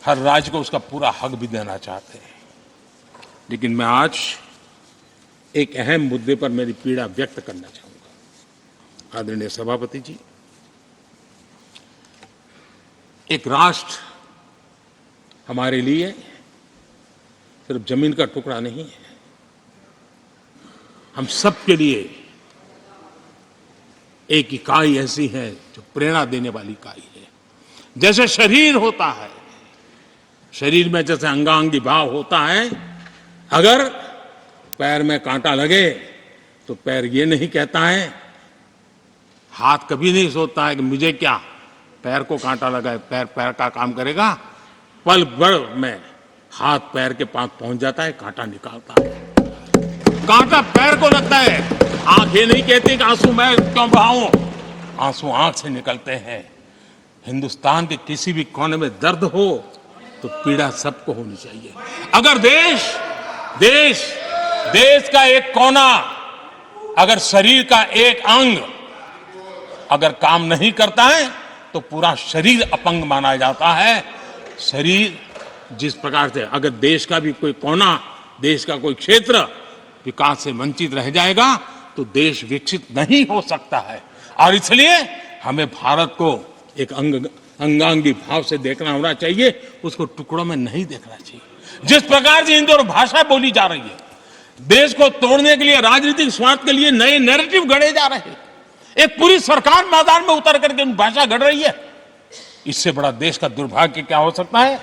हर राज्य को उसका पूरा हक भी देना चाहते हैं। लेकिन मैं आज एक अहम मुद्दे पर मेरी पीड़ा व्यक्त करना चाहूंगा। आदरणीय सभापति जी, एक राष्ट्र हमारे लिए सिर्फ जमीन का टुकड़ा नहीं है, हम सबके लिए एक इकाई ऐसी है जो प्रेरणा देने वाली इकाई है। जैसे शरीर होता है, शरीर में जैसे अंगांगी भाव होता है, अगर पैर में कांटा लगे तो पैर ये नहीं कहता है, हाथ कभी नहीं सोचता है कि मुझे क्या, पैर को कांटा लगा है, पैर पैर का काम करेगा। पल भर में हाथ पैर के पास पहुंच जाता है, कांटा निकालता है। कांटा पैर को लगता है, आंख ये नहीं कहती कि आंसू मैं क्यों बहाऊं, आंसू आंख से निकलते हैं। हिंदुस्तान के किसी भी कोने में दर्द हो तो पीड़ा सबको होनी चाहिए। अगर देश का एक कोना, अगर शरीर का एक अंग अगर काम नहीं करता है तो पूरा शरीर अपंग माना जाता है। शरीर जिस प्रकार से, अगर देश का भी कोई कोना, देश का कोई क्षेत्र विकास से वंचित रह जाएगा तो देश विकसित नहीं हो सकता है। और इसलिए हमें भारत को एक अंगांगी भाव से देखना होना चाहिए, उसको टुकड़ों में नहीं देखना चाहिए। जिस प्रकार से हिंदी और भाषा बोली जा रही है, देश को तोड़ने के लिए, राजनीतिक स्वार्थ के लिए नए नैरेटिव गढ़े जा रहे हैं। एक पूरी सरकार मैदान में उतर करके भाषा गढ़ रही है। इससे बड़ा देश का दुर्भाग्य क्या हो सकता है?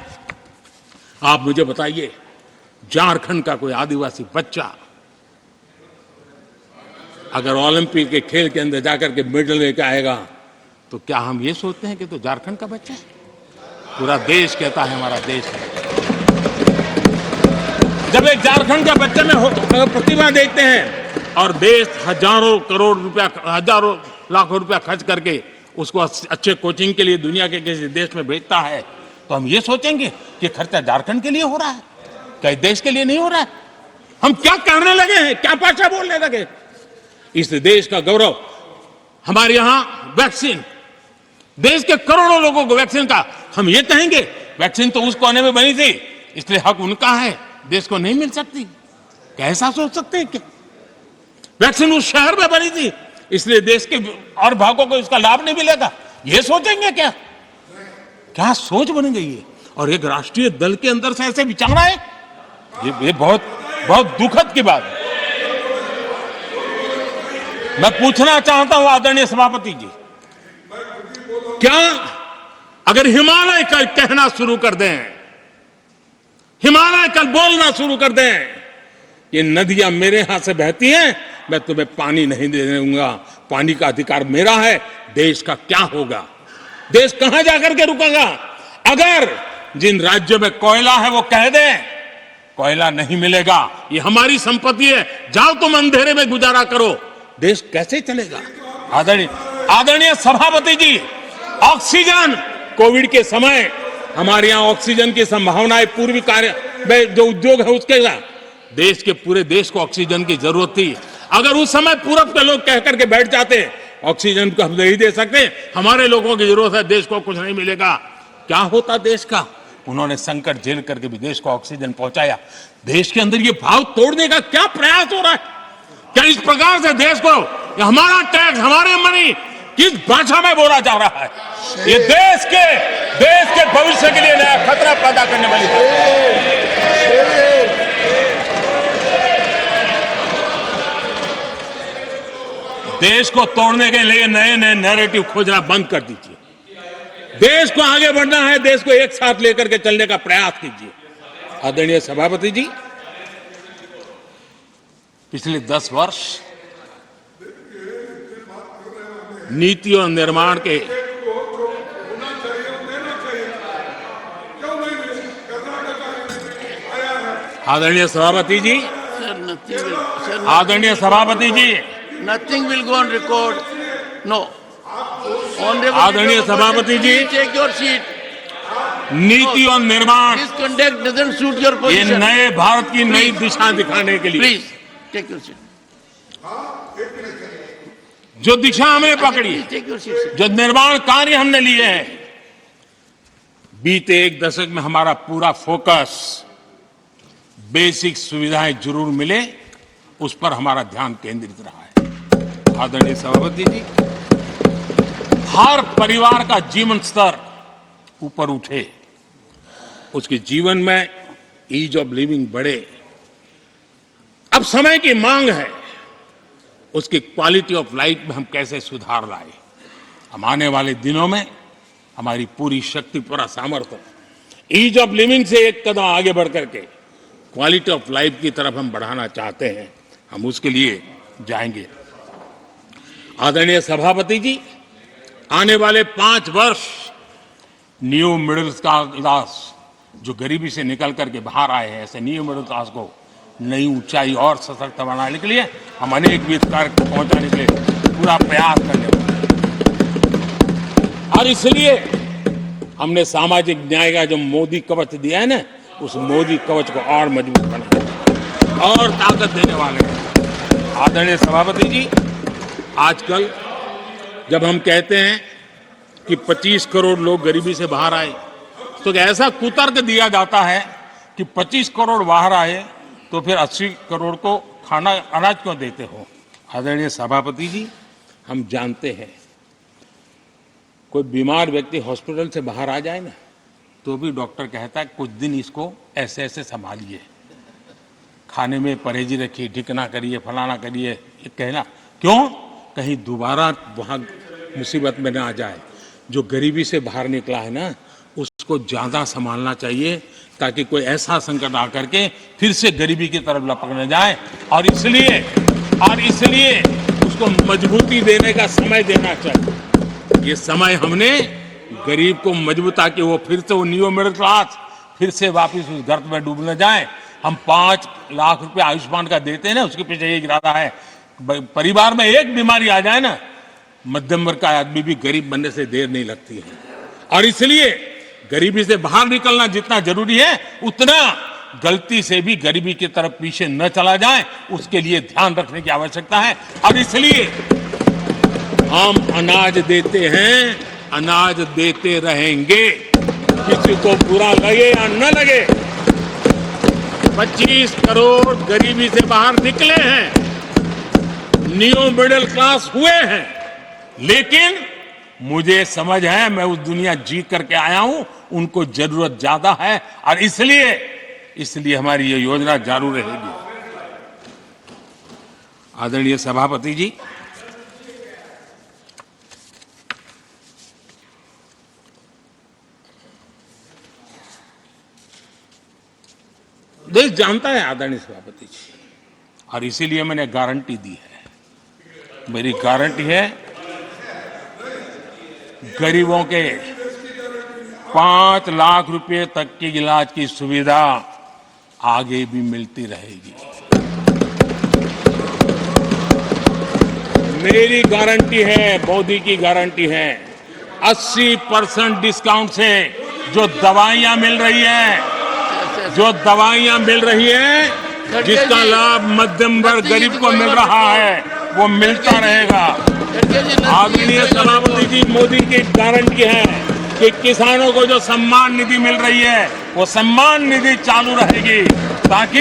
आप मुझे बताइए, झारखंड का कोई आदिवासी बच्चा अगर ओलंपिक के खेल के अंदर जाकर के मेडल लेकर आएगा तो क्या हम ये सोचते हैं कि तो झारखंड का बच्चा है? पूरा देश कहता है हमारा देश है। जब एक झारखंड का बच्चे में प्रतिभा देखते हैं और देश हजारों करोड़ रुपया, हजारों लाखों रुपया खर्च करके उसको अच्छे कोचिंग के लिए दुनिया के किसी देश में भेजता है, तो हम ये सोचेंगे कि खर्चा झारखंड के लिए हो रहा है, क्या देश के लिए नहीं हो रहा है? हम क्या करने लगे हैं, क्या भाषा बोलने लगे? इस देश का गौरव, हमारे यहां वैक्सीन, देश के करोड़ों लोगों को वैक्सीन का, हम ये कहेंगे वैक्सीन तो उस कोने में बनी थी इसलिए हक उनका है, देश को नहीं मिल सकती? कैसा सोच सकते हैं? क्या वैक्सीन उस शहर में बनी थी इसलिए देश के और भागों को इसका लाभ नहीं मिलेगा? ये सोचेंगे क्या? क्या सोच बन गई है? और एक राष्ट्रीय दल के अंदर से ऐसे विचार है, ये बहुत बहुत दुखद की बात है। मैं पूछना चाहता हूं आदरणीय सभापति जी, क्या अगर हिमालय कल कहना शुरू कर दें, हिमालय कल बोलना शुरू कर दें, ये नदियां मेरे यहां से बहती हैं, मैं तुम्हें पानी नहीं दे दूंगा, पानी का अधिकार मेरा है, देश का क्या होगा? देश कहां जाकर के रुकेगा? अगर जिन राज्यों में कोयला है वो कह दें कोयला नहीं मिलेगा, ये हमारी संपत्ति है, जाओ तुम अंधेरे में गुजारा करो, देश कैसे चलेगा? आदरणीय सभापति जी, ऑक्सीजन, कोविड के समय हमारे यहां ऑक्सीजन की संभावनाएं, पूर्वी कार्य में जो उद्योग है उसके साथ देश के पूरे देश को ऑक्सीजन की जरूरत थी। अगर उस समय पूरब के लोग कह करके बैठ जाते ऑक्सीजन को हम नहीं दे सकते, हमारे लोगों की जरूरत है, देश को कुछ नहीं मिलेगा, क्या होता देश का? उन्होंने संकट झेल करके भी देश को ऑक्सीजन पहुंचाया। देश के अंदर ये भाव तोड़ने का क्या प्रयास हो रहा है? क्या इस प्रकार से देश को हमारा टैक्स, हमारे मनी किस भाषा में बोला जा रहा है? ये देश के भविष्य के लिए नया खतरा पैदा करने वाली बात है। देश को तोड़ने के लिए नए नए नैरेटिव खोजना बंद कर दीजिए। देश को आगे बढ़ना है, देश को एक साथ लेकर के चलने का प्रयास कीजिए। आदरणीय सभापति जी, पिछले 10 वर्ष नीति और निर्माण के आदरणीय सभापति जी, आदरणीय सभापति जी, Nothing will go on record. No. आदरणीय सभापति जी, Take your seat. नीति और निर्माण, This conduct doesn't suit your ये position. नए भारत की नई दिशा दिखाने के लिए Please take your seat. जो दिशा हमने पकड़ी, Please take your seat. जो निर्माण कार्य हमने लिए हैं, बीते एक दशक में हमारा पूरा फोकस बेसिक सुविधाएं जरूर मिले उस पर हमारा ध्यान केंद्रित रहा है। आदरणीय सभापति जी, हर परिवार का जीवन स्तर ऊपर उठे, उसके जीवन में ईज ऑफ लिविंग बढ़े। अब समय की मांग है उसकी क्वालिटी ऑफ लाइफ में हम कैसे सुधार लाए। हम आने वाले दिनों में हमारी पूरी शक्ति, पूरा सामर्थ्य ईज ऑफ लिविंग से एक कदम आगे बढ़ करके क्वालिटी ऑफ लाइफ की तरफ हम बढ़ाना चाहते हैं। हम उसके लिए जाएंगे। आदरणीय सभापति जी, आने वाले 5 वर्ष न्यू मिडिल क्लास जो गरीबी से निकल करके बाहर आए हैं, ऐसे न्यू मिडिल क्लास को नई ऊंचाई और सशक्त बनाने के लिए हम अनेक विध कार्य पहुंचाने के लिए पूरा प्रयास करने वाले हैं। और इसलिए हमने सामाजिक न्याय का जो मोदी कवच दिया है ना, उस मोदी कवच को और मजबूत बनाया और ताकत देने वाले हैं। आदरणीय सभापति जी, आजकल जब हम कहते हैं कि 25 करोड़ लोग गरीबी से बाहर आए, तो ऐसा कुतर्क दिया जाता है कि 25 करोड़ बाहर आए तो फिर 80 करोड़ को खाना अनाज क्यों देते हो। आदरणीय सभापति जी, हम जानते हैं कोई बीमार व्यक्ति हॉस्पिटल से बाहर आ जाए ना, तो भी डॉक्टर कहता है कुछ दिन इसको ऐसे ऐसे संभालिए, खाने में परहेजी रखिए, ढिकना करिए, फलाना करिए। ये कहना क्यों? कहीं दोबारा वहाँ मुसीबत में ना आ जाए। जो गरीबी से बाहर निकला है ना, उसको ज़्यादा संभालना चाहिए ताकि कोई ऐसा संकट आकर के फिर से गरीबी की तरफ लपक न जाए। और इसलिए उसको मजबूती देने का समय देना चाहिए। ये समय हमने गरीब को मजबूत, ताकि वो फिर से वो न्यू मिडिल क्लास फिर से वापस उस गर्त में डूब न जाए। हम 5 लाख रुपए आयुष्मान का देते हैं ना, उसके पीछे ये इरादा है। परिवार में एक बीमारी आ जाए ना, मध्यम वर्ग का आदमी भी गरीब बनने से देर नहीं लगती है। और इसलिए गरीबी से बाहर निकलना जितना जरूरी है, उतना गलती से भी गरीबी की तरफ पीछे न चला जाए, उसके लिए ध्यान रखने की आवश्यकता है। और इसलिए हम अनाज देते हैं, अनाज देते रहेंगे, किसी को बुरा लगे या न लगे। 25 करोड़ गरीबी से बाहर निकले हैं, न्यू मिडिल क्लास हुए हैं, लेकिन मुझे समझ है, मैं उस दुनिया जीत करके आया हूं, उनको जरूरत ज्यादा है। और इसलिए हमारी ये योजना जारी रहेगी। आदरणीय सभापति जी, देश जानता है आदरणीय सभापति जी, और इसीलिए मैंने गारंटी दी है। मेरी गारंटी है, गरीबों के 5 लाख रुपए तक की इलाज की सुविधा आगे भी मिलती रहेगी। मेरी गारंटी है, मोदी की गारंटी है। 80% डिस्काउंट से जो दवाइयां मिल रही है, जिसका लाभ मध्यम वर्ग गरीब को मिल रहा है, वो मिलता रहेगा। आदरणीय सभापति जी, मोदी की गारंटी है कि किसानों को जो सम्मान निधि मिल रही है, वो सम्मान निधि चालू रहेगी, ताकि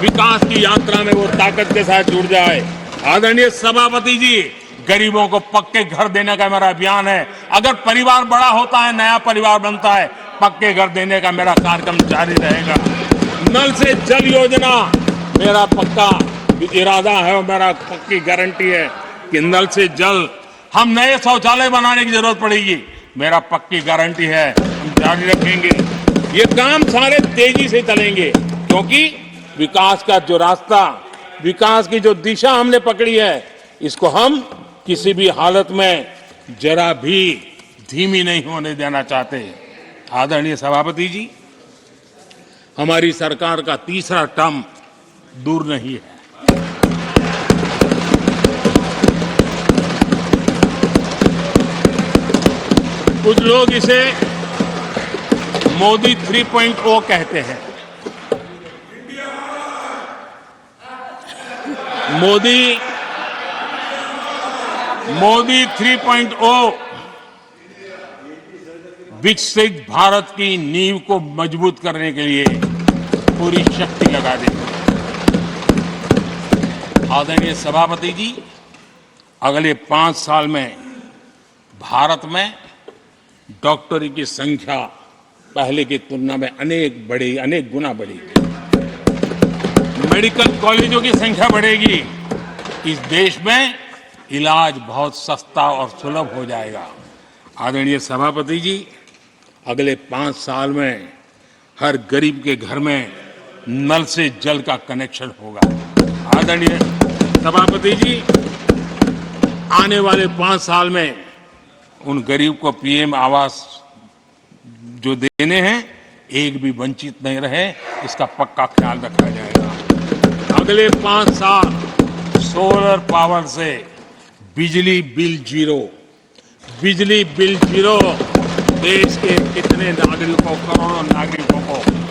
विकास की यात्रा में वो ताकत के साथ जुड़ जाए। आदरणीय सभापति जी, गरीबों को पक्के घर देने का मेरा अभियान है। अगर परिवार बड़ा होता है, नया परिवार बनता है, पक्के घर देने का मेरा कार्यक्रम जारी रहेगा। नल से जल योजना मेरा पक्का इरादा है और मेरा पक्की गारंटी है कि नल से जल, हम नए शौचालय बनाने की जरूरत पड़ेगी, मेरा पक्की गारंटी है, हम जारी रखेंगे। ये काम सारे तेजी से चलेंगे, क्योंकि विकास का जो रास्ता, विकास की जो दिशा हमने पकड़ी है, इसको हम किसी भी हालत में जरा भी धीमी नहीं होने देना चाहते। आदरणीय सभापति जी, हमारी सरकार का तीसरा टर्म दूर नहीं है। कुछ लोग इसे मोदी 3.0 कहते हैं। मोदी 3.0 विकसित भारत की नींव को मजबूत करने के लिए पूरी शक्ति लगा देंगे। आदरणीय सभापति जी, अगले 5 साल में भारत में डॉक्टरों की संख्या पहले की तुलना में अनेक गुना बढ़ेगी। मेडिकल कॉलेजों की संख्या बढ़ेगी। इस देश में इलाज बहुत सस्ता और सुलभ हो जाएगा। आदरणीय सभापति जी, अगले 5 साल में हर गरीब के घर में नल से जल का कनेक्शन होगा। आदरणीय सभापति जी, आने वाले 5 साल में उन गरीब को पीएम आवास जो देने हैं, एक भी वंचित नहीं रहे, इसका पक्का ख्याल रखा जाएगा। अगले 5 साल सोलर पावर से बिजली बिल जीरो। बिजली बिल जीरो देश के कितने नागरिकों, करोड़ों नागरिकों को